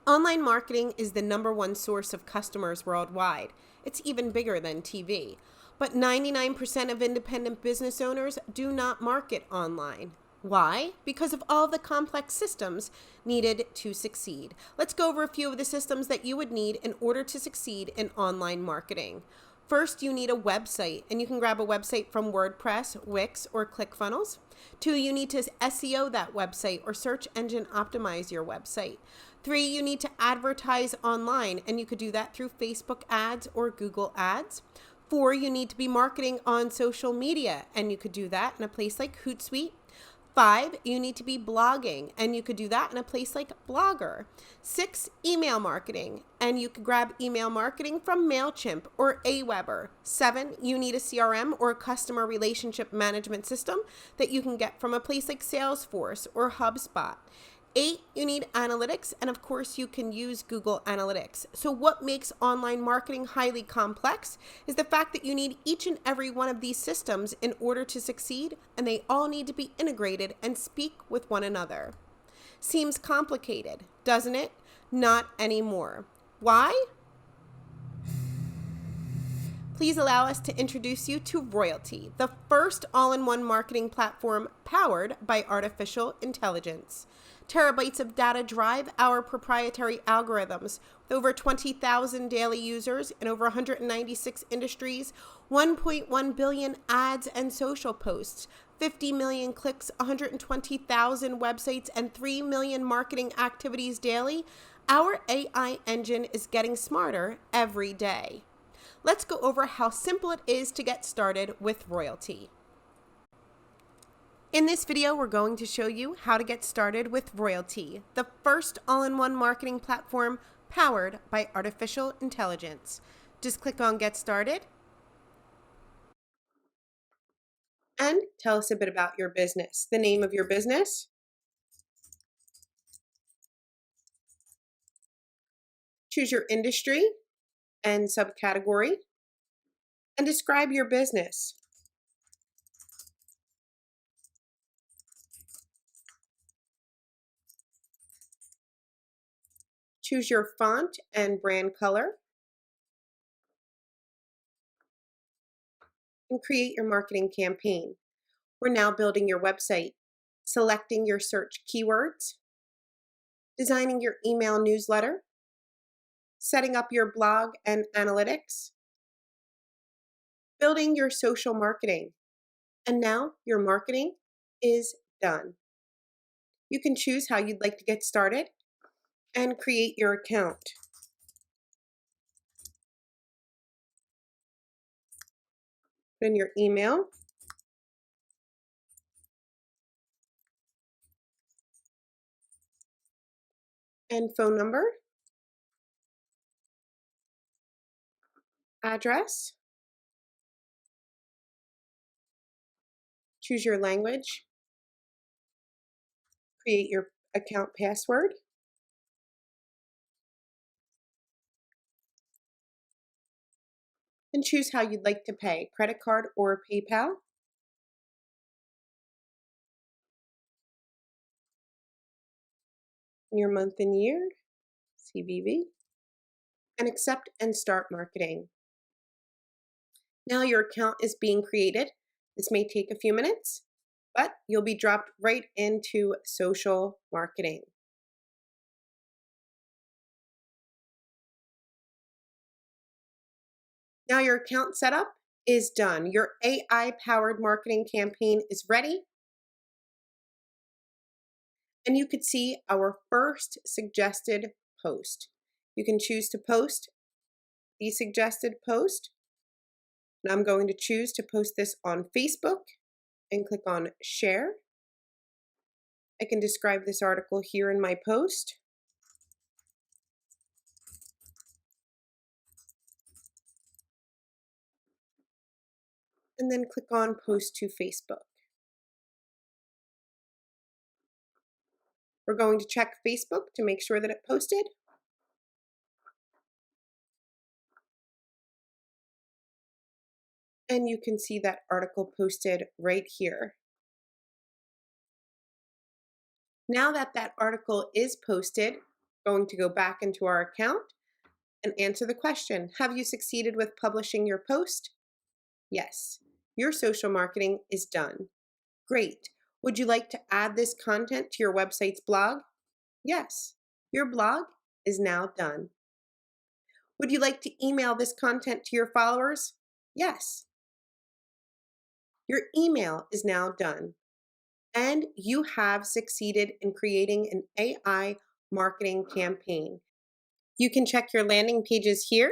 Online marketing is the #1 source of customers worldwide. It's even bigger than TV. But 99% of independent business owners do not market online. Why? Because of all the complex systems needed to succeed. Let's go over a few of the systems that you would need in order to succeed in online marketing. First, you need a website, and you can grab a website from WordPress, Wix, or ClickFunnels. 2, you need to SEO that website or search engine optimize your website. 3, you need to advertise online, and you could do that through Facebook ads or Google ads. 4, you need to be marketing on social media, and you could do that in a place like Hootsuite. 5, you need to be blogging, and you could do that in a place like Blogger. 6, email marketing, and you could grab email marketing from MailChimp or Aweber. 7, you need a CRM or a customer relationship management system that you can get from a place like Salesforce or HubSpot. 8, you need analytics, and of course you can use Google Analytics. So what makes online marketing highly complex is the fact that you need each and every one of these systems in order to succeed, and they all need to be integrated and speak with one another. Seems complicated, doesn't it? Not anymore. Why? Please allow us to introduce you to Royaltie, the first all-in-one marketing platform powered by artificial intelligence. Terabytes of data drive our proprietary algorithms with over 20,000 daily users in over 196 industries, 1.1 billion ads and social posts, 50 million clicks, 120,000 websites, and 3 million marketing activities daily. Our AI engine is getting smarter every day. Let's go over how simple it is to get started with Royaltie. In this video, we're going to show you how to get started with Royaltie, the first all-in-one marketing platform powered by artificial intelligence. Just click on Get Started and tell us a bit about your business. The name of your business, choose your industry and subcategory, and describe your business. Choose your font and brand color, and create your marketing campaign. We're now building your website, selecting your search keywords, designing your email newsletter, setting up your blog and analytics, building your social marketing, and now your marketing is done. You can choose how you'd like to get started and create your account. Put in your email, and phone number, address, choose your language, create your account password, and choose how you'd like to pay, credit card or PayPal. Your month and year, CVV, and accept and start marketing. Now your account is being created. This may take a few minutes, but you'll be dropped right into social marketing. Now your account setup is done. Your AI-powered marketing campaign is ready. And you could see our first suggested post. You can choose to post the suggested post. And I'm going to choose to post this on Facebook and click on share. I can describe this article here in my post. And then click on post to Facebook. We're going to check Facebook to make sure that it posted. And you can see that article posted right here. Now that that article is posted, going to go back into our account and answer the question. Have you succeeded with publishing your post? Yes. Your social marketing is done. Great. Would you like to add this content to your website's blog? Yes. Your blog is now done. Would you like to email this content to your followers? Yes. Your email is now done. And you have succeeded in creating an AI marketing campaign. You can check your landing pages here,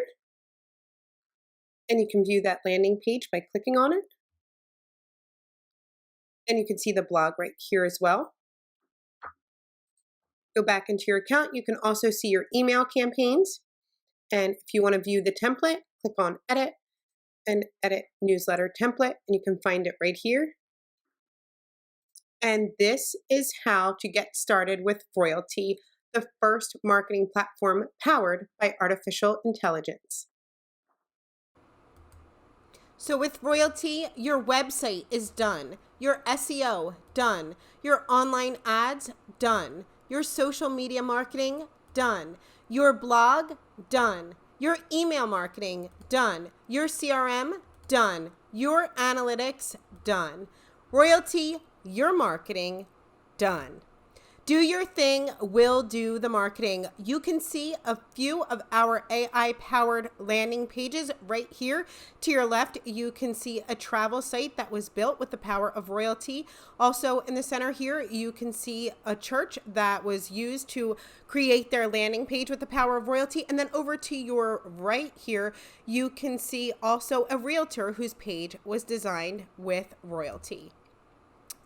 and you can view that landing page by clicking on it. And you can see the blog right here as well. Go back into your account. You can also see your email campaigns. And if you want to view the template, click on Edit and Edit Newsletter Template, and you can find it right here. And this is how to get started with Royaltie, the first marketing platform powered by artificial intelligence. So with Royaltie, your website is done, your SEO done, your online ads done, your social media marketing done, your blog done, your email marketing done, your CRM done, your analytics done. Royaltie, your marketing done. Do your thing, we'll do the marketing. You can see a few of our AI-powered landing pages right here. To your left, you can see a travel site that was built with the power of Royaltie. Also in the center here, you can see a church that was used to create their landing page with the power of Royaltie. And then over to your right here, you can see also a realtor whose page was designed with Royaltie.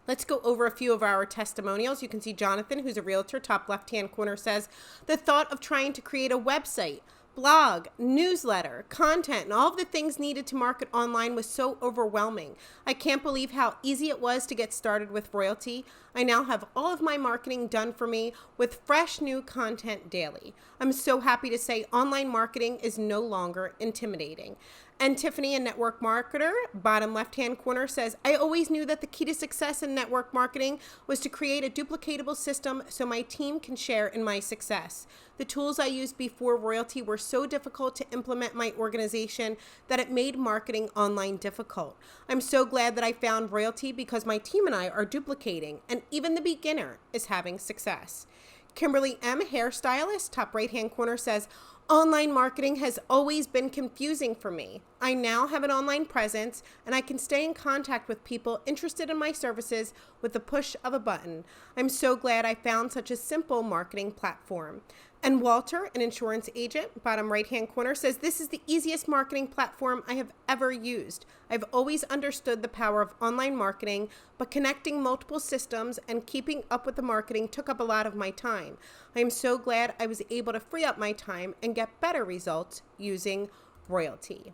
Let's go over a few of our testimonials. You can see Jonathan, who's a realtor, top left-hand corner, says, the thought of trying to create a website, blog, newsletter, content, and all of the things needed to market online was so overwhelming. I can't believe how easy it was to get started with Royaltie. I now have all of my marketing done for me with fresh new content daily. I'm so happy to say online marketing is no longer intimidating. And Tiffany, a network marketer, bottom left-hand corner, says, I always knew that the key to success in network marketing was to create a duplicatable system so my team can share in my success. The tools I used before Royaltie were so difficult to implement in my organization that it made marketing online difficult. I'm so glad that I found Royaltie because my team and I are duplicating, and even the beginner is having success. Kimberly M., hairstylist, top right-hand corner, says, online marketing has always been confusing for me. I now have an online presence and I can stay in contact with people interested in my services with the push of a button. I'm so glad I found such a simple marketing platform. And Walter, an insurance agent, bottom right-hand corner, says, this is the easiest marketing platform I have ever used. I've always understood the power of online marketing, but connecting multiple systems and keeping up with the marketing took up a lot of my time. I am so glad I was able to free up my time and get better results using Royaltie.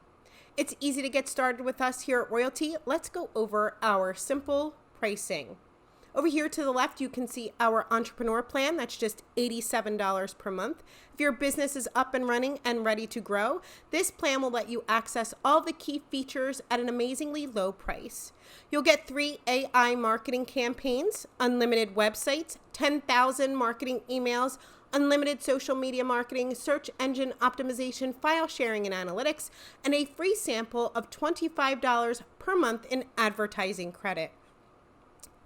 It's easy to get started with us here at Royaltie. Let's go over our simple pricing. Over here to the left, you can see our entrepreneur plan. That's just $87 per month. If your business is up and running and ready to grow, this plan will let you access all the key features at an amazingly low price. You'll get 3 AI marketing campaigns, unlimited websites, 10,000 marketing emails, unlimited social media marketing, search engine optimization, file sharing and analytics, and a free sample of $25 per month in advertising credit.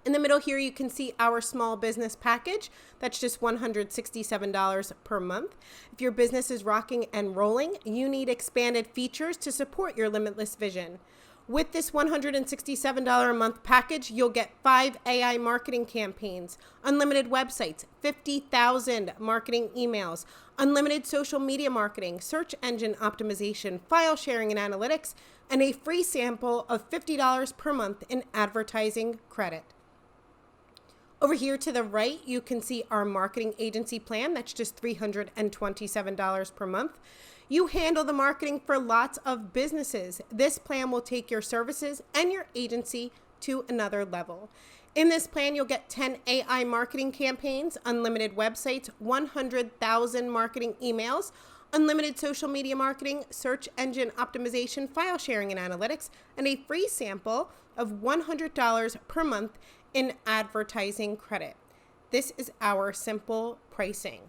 In the middle here, you can see our small business package. That's just $167 per month. If your business is rocking and rolling, you need expanded features to support your limitless vision. With this $167 a month package, you'll get 5 AI marketing campaigns, unlimited websites, 50,000 marketing emails, unlimited social media marketing, search engine optimization, file sharing and analytics, and a free sample of $50 per month in advertising credit. Over here to the right, you can see our marketing agency plan. That's just $327 per month. You handle the marketing for lots of businesses. This plan will take your services and your agency to another level. In this plan, you'll get 10 AI marketing campaigns, unlimited websites, 100,000 marketing emails, unlimited social media marketing, search engine optimization, file sharing and analytics, and a free sample of $100 per month in advertising credit. This is our simple pricing.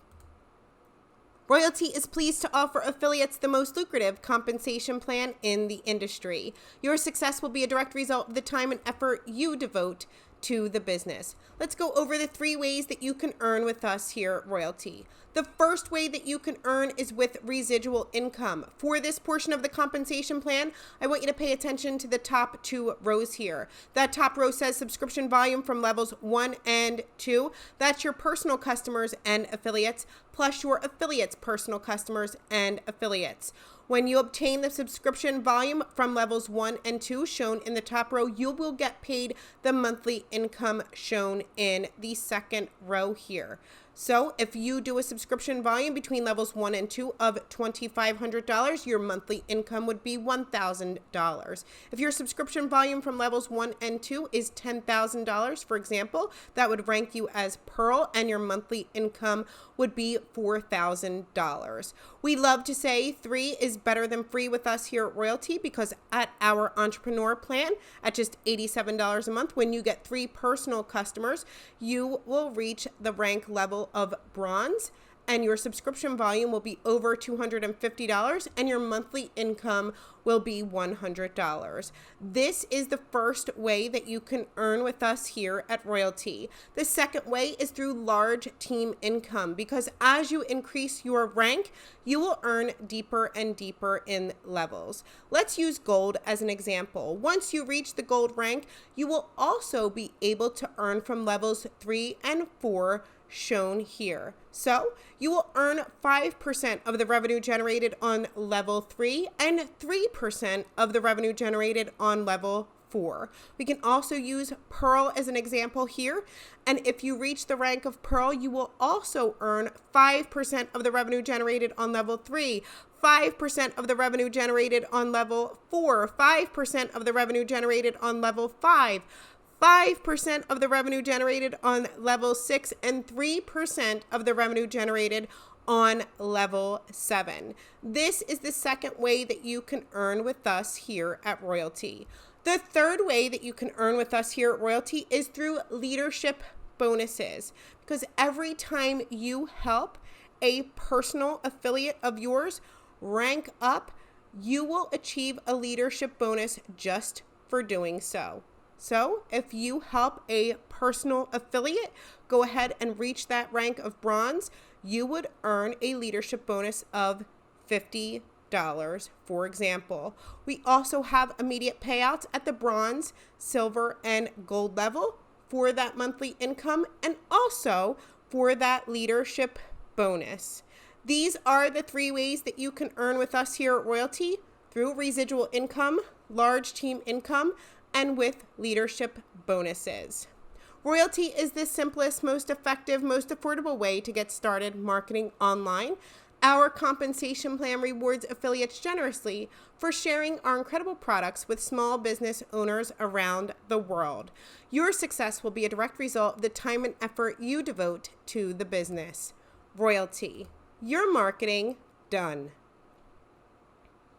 Royaltie is pleased to offer affiliates the most lucrative compensation plan in the industry. Your success will be a direct result of the time and effort you devote to the business. Let's go over the 3 ways that you can earn with us here at Royaltie. The first way that you can earn is with residual income. For this portion of the compensation plan, I want you to pay attention to the top 2 rows here. That top row says subscription volume from levels 1 and 2. That's your personal customers and affiliates, plus your affiliates' personal customers and affiliates. When you obtain the subscription volume from levels 1 and 2 shown in the top row, you will get paid the monthly income shown in the second row here. So if you do a subscription volume between levels 1 and 2 of $2,500, your monthly income would be $1,000. If your subscription volume from levels 1 and 2 is $10,000, for example, that would rank you as Pearl, and your monthly income would be $4,000. We love to say 3 is better than free with us here at Royaltie, because at our entrepreneur plan at just $87 a month, when you get 3 personal customers, you will reach the rank level of bronze, and your subscription volume will be over $250, and your monthly income will be $100. This is the first way that you can earn with us here at Royaltie. The second way is through large team income, because as you increase your rank, you will earn deeper and deeper in levels. Let's use gold as an example. Once you reach the gold rank, you will also be able to earn from levels 3 and 4 shown here. So you will earn 5% of the revenue generated on level 3 and 3% of the revenue generated on level 4. We can also use Pearl as an example here. And if you reach the rank of Pearl, you will also earn 5% of the revenue generated on level 3, 5% of the revenue generated on level 4, 5% of the revenue generated on level 5, 5% of the revenue generated on level 6, and 3% of the revenue generated on level 7. This is the second way that you can earn with us here at Royaltie. The third way that you can earn with us here at Royaltie is through leadership bonuses, because every time you help a personal affiliate of yours rank up, you will achieve a leadership bonus just for doing so. So if you help a personal affiliate go ahead and reach that rank of bronze, you would earn a leadership bonus of $50, for example. We also have immediate payouts at the bronze, silver, and gold level for that monthly income, and also for that leadership bonus. These are the 3 ways that you can earn with us here at Royaltie: through residual income, large team income, and with leadership bonuses. Royaltie is the simplest, most effective, most affordable way to get started marketing online. Our compensation plan rewards affiliates generously for sharing our incredible products with small business owners around the world. Your success will be a direct result of the time and effort you devote to the business. Royaltie, your marketing done.